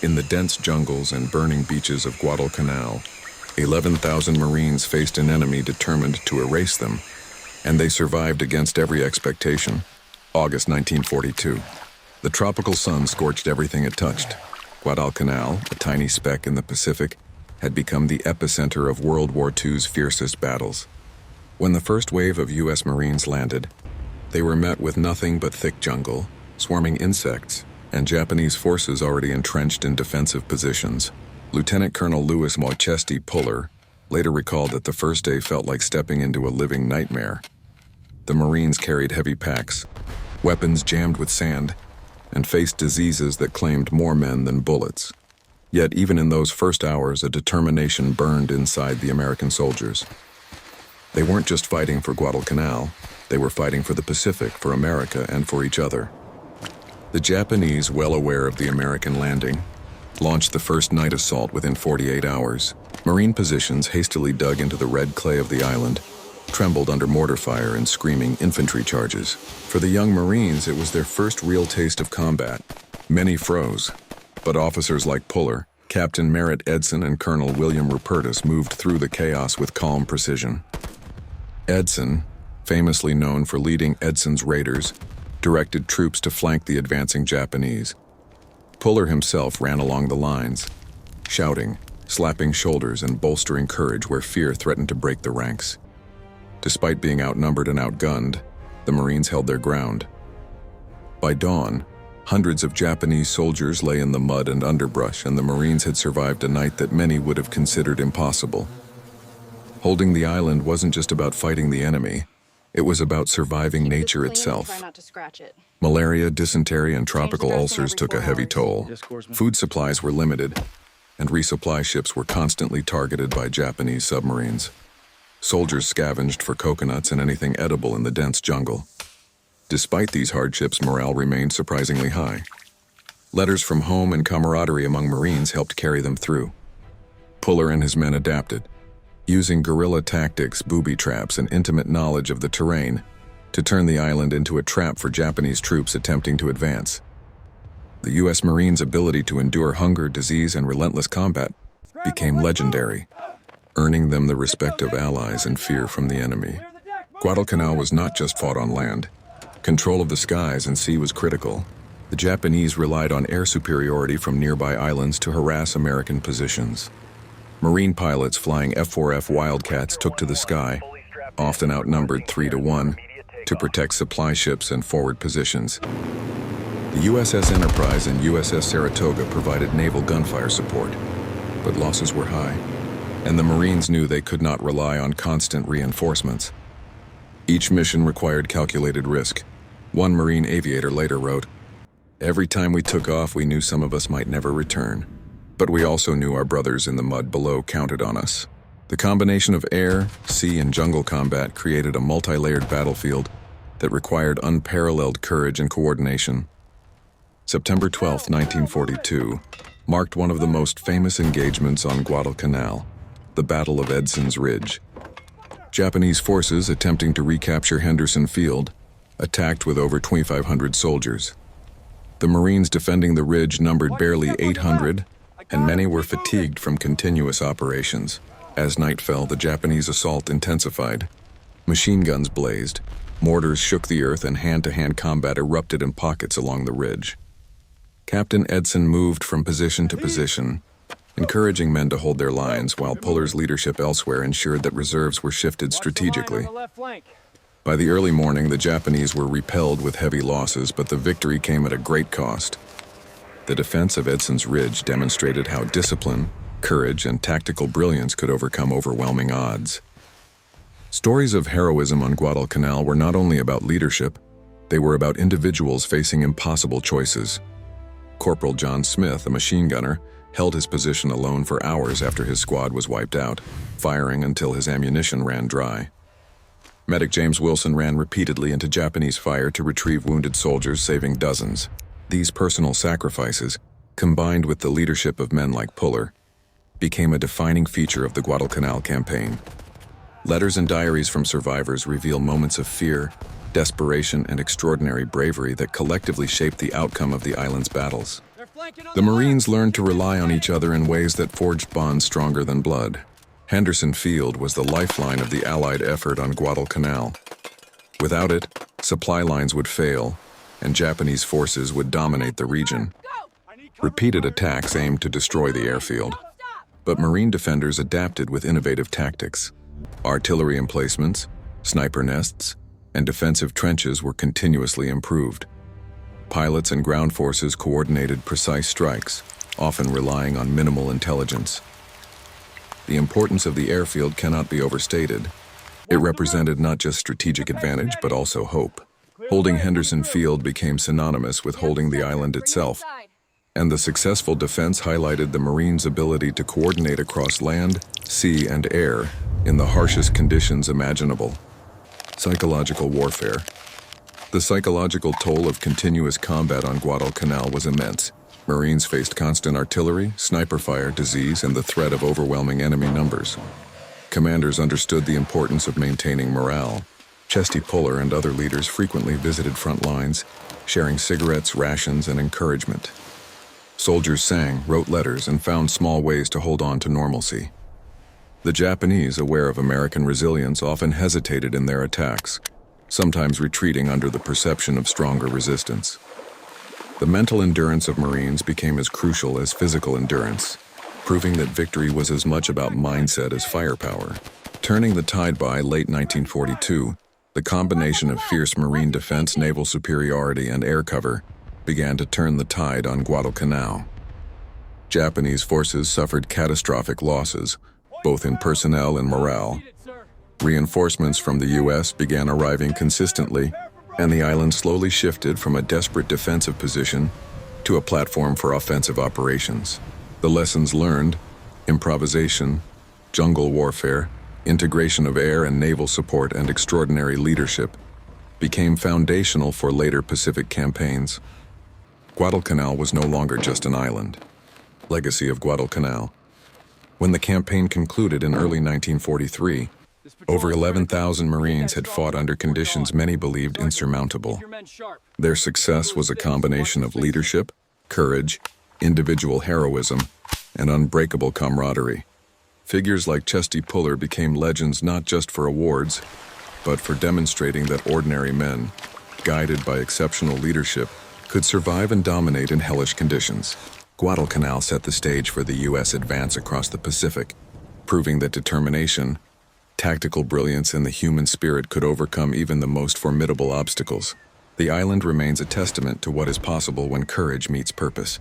In the dense jungles and burning beaches of Guadalcanal, 11,000 Marines faced an enemy determined to erase them, and they survived against every expectation. August 1942. The tropical sun scorched everything it touched. Guadalcanal, a tiny speck in the Pacific, had become the epicenter of World War II's fiercest battles. When the first wave of U.S. Marines landed, they were met with nothing but thick jungle, swarming insects, and Japanese forces already entrenched in defensive positions. Lieutenant Colonel Chesty Puller later recalled that the first day felt like stepping into a living nightmare. The Marines carried heavy packs, weapons jammed with sand, and faced diseases that claimed more men than bullets. Yet even in those first hours, a determination burned inside the American soldiers. They weren't just fighting for Guadalcanal, they were fighting for the Pacific, for America, and for each other. The Japanese, well aware of the American landing, launched the first night assault within 48 hours. Marine positions hastily dug into the red clay of the island, trembled under mortar fire and screaming infantry charges. For the young Marines, it was their first real taste of combat. Many froze, but officers like Puller, Captain Merritt Edson, and Colonel William Rupertus moved through the chaos with calm precision. Edson, famously known for leading Edson's raiders, directed troops to flank the advancing Japanese. Puller himself ran along the lines, shouting, slapping shoulders, and bolstering courage where fear threatened to break the ranks. Despite being outnumbered and outgunned, the Marines held their ground. By dawn, hundreds of Japanese soldiers lay in the mud and underbrush, and the Marines had survived a night that many would have considered impossible. Holding the island wasn't just about fighting the enemy, it was about surviving nature itself. Malaria, dysentery, and tropical ulcers took a heavy toll. Food supplies were limited, and resupply ships were constantly targeted by Japanese submarines. Soldiers scavenged for coconuts and anything edible in the dense jungle. Despite these hardships, morale remained surprisingly high. Letters from home and camaraderie among Marines helped carry them through. Puller and his men adapted, using guerrilla tactics, booby traps, and intimate knowledge of the terrain to turn the island into a trap for Japanese troops attempting to advance. The U.S. Marines' ability to endure hunger, disease, and relentless combat became legendary, earning them the respect of allies and fear from the enemy. Guadalcanal was not just fought on land. Control of the skies and sea was critical. The Japanese relied on air superiority from nearby islands to harass American positions. Marine pilots flying F-4F Wildcats took to the sky, often outnumbered 3-1, to protect supply ships and forward positions. The USS Enterprise and USS Saratoga provided naval gunfire support, but losses were high, and the Marines knew they could not rely on constant reinforcements. Each mission required calculated risk. One Marine aviator later wrote, "Every time we took off, we knew some of us might never return. But we also knew our brothers in the mud below counted on us." The combination of air, sea, and jungle combat created a multi-layered battlefield that required unparalleled courage and coordination. September 12, 1942, marked one of the most famous engagements on Guadalcanal, the Battle of Edson's Ridge. Japanese forces attempting to recapture Henderson Field attacked with over 2,500 soldiers. The Marines defending the ridge numbered barely 800, and many were fatigued from continuous operations. As night fell, the Japanese assault intensified. Machine guns blazed, mortars shook the earth, and hand-to-hand combat erupted in pockets along the ridge. Captain Edson moved from position to position, encouraging men to hold their lines, while Puller's leadership elsewhere ensured that reserves were shifted strategically. By the early morning, the Japanese were repelled with heavy losses, but the victory came at a great cost. The defense of Edson's Ridge demonstrated how discipline, courage, and tactical brilliance could overcome overwhelming odds. Stories of heroism on Guadalcanal were not only about leadership, they were about individuals facing impossible choices. Corporal John Smith, a machine gunner, held his position alone for hours after his squad was wiped out, firing until his ammunition ran dry. Medic James Wilson ran repeatedly into Japanese fire to retrieve wounded soldiers, saving dozens. These personal sacrifices, combined with the leadership of men like Puller, became a defining feature of the Guadalcanal campaign. Letters and diaries from survivors reveal moments of fear, desperation, and extraordinary bravery that collectively shaped the outcome of the island's battles. The Marines learned to rely on each other in ways that forged bonds stronger than blood. Henderson Field was the lifeline of the Allied effort on Guadalcanal. Without it, supply lines would fail, and Japanese forces would dominate the region. Repeated attacks aimed to destroy the airfield, but Marine defenders adapted with innovative tactics. Artillery emplacements, sniper nests, and defensive trenches were continuously improved. Pilots and ground forces coordinated precise strikes, often relying on minimal intelligence. The importance of the airfield cannot be overstated. It represented not just strategic advantage, but also hope. Holding Henderson Field became synonymous with holding the island itself, and the successful defense highlighted the Marines' ability to coordinate across land, sea, and air in the harshest conditions imaginable. Psychological warfare. The psychological toll of continuous combat on Guadalcanal was immense. Marines faced constant artillery, sniper fire, disease, and the threat of overwhelming enemy numbers. Commanders understood the importance of maintaining morale. Chesty Puller and other leaders frequently visited front lines, sharing cigarettes, rations, and encouragement. Soldiers sang, wrote letters, and found small ways to hold on to normalcy. The Japanese, aware of American resilience, often hesitated in their attacks, sometimes retreating under the perception of stronger resistance. The mental endurance of Marines became as crucial as physical endurance, proving that victory was as much about mindset as firepower. Turning the tide by late 1942, the combination of fierce Marine defense, naval superiority, and air cover began to turn the tide on Guadalcanal. Japanese forces suffered catastrophic losses, both in personnel and morale. Reinforcements from the U.S. began arriving consistently, and the island slowly shifted from a desperate defensive position to a platform for offensive operations. The lessons learned, improvisation, jungle warfare, integration of air and naval support, and extraordinary leadership, became foundational for later Pacific campaigns. Guadalcanal was no longer just an island. Legacy of Guadalcanal. When the campaign concluded in early 1943, over 11,000 Marines had fought under conditions many believed insurmountable. Their success was a combination of leadership, courage, individual heroism, and unbreakable camaraderie. Figures like Chesty Puller became legends not just for awards, but for demonstrating that ordinary men, guided by exceptional leadership, could survive and dominate in hellish conditions. Guadalcanal set the stage for the U.S. advance across the Pacific, proving that determination, tactical brilliance, and the human spirit could overcome even the most formidable obstacles. The island remains a testament to what is possible when courage meets purpose.